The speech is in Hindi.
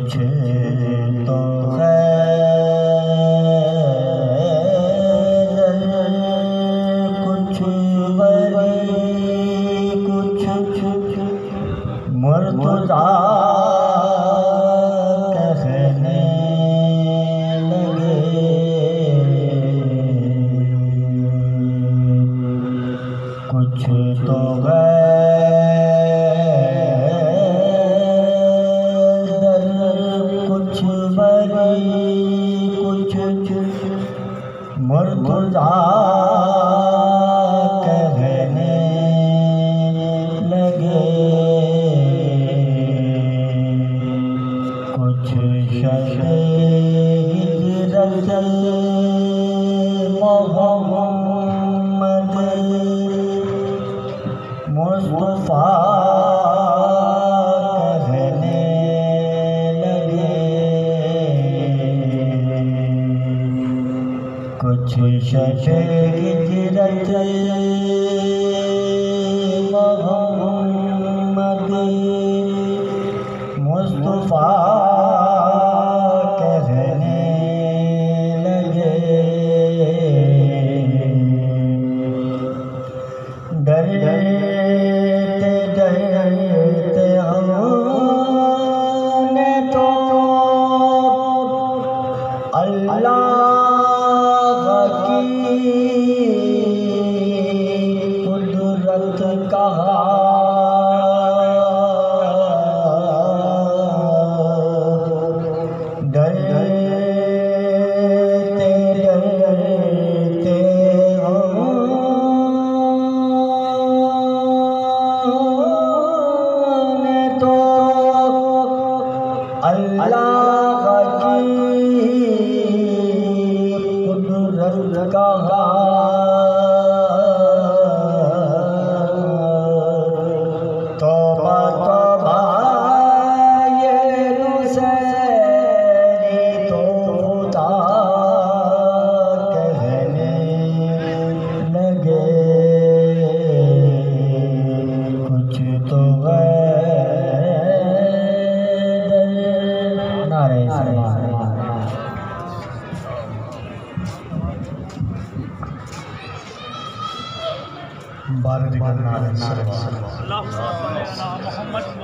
कुछ तो है कुछ बड़ी कुछ मुर्तज़ा कहने लगे कुछ तो है कुछ बड़ी कुछ मुर्तज़ा कहने लगे कुछ शहीद मोहम्मद मुस्तफा कहने लगे कुछ शहीद मोहम्मद मुस्तफा कहने लगे डरते डरते हमने तो अल्लाह की कुदरत कहा डरते डरते हमने तो अल्लाह की कुदरत कहा तौबा तौबा ये नुसैरी तो खुदा कहने लगे कुछ तो है नारे बारह मोहम्मद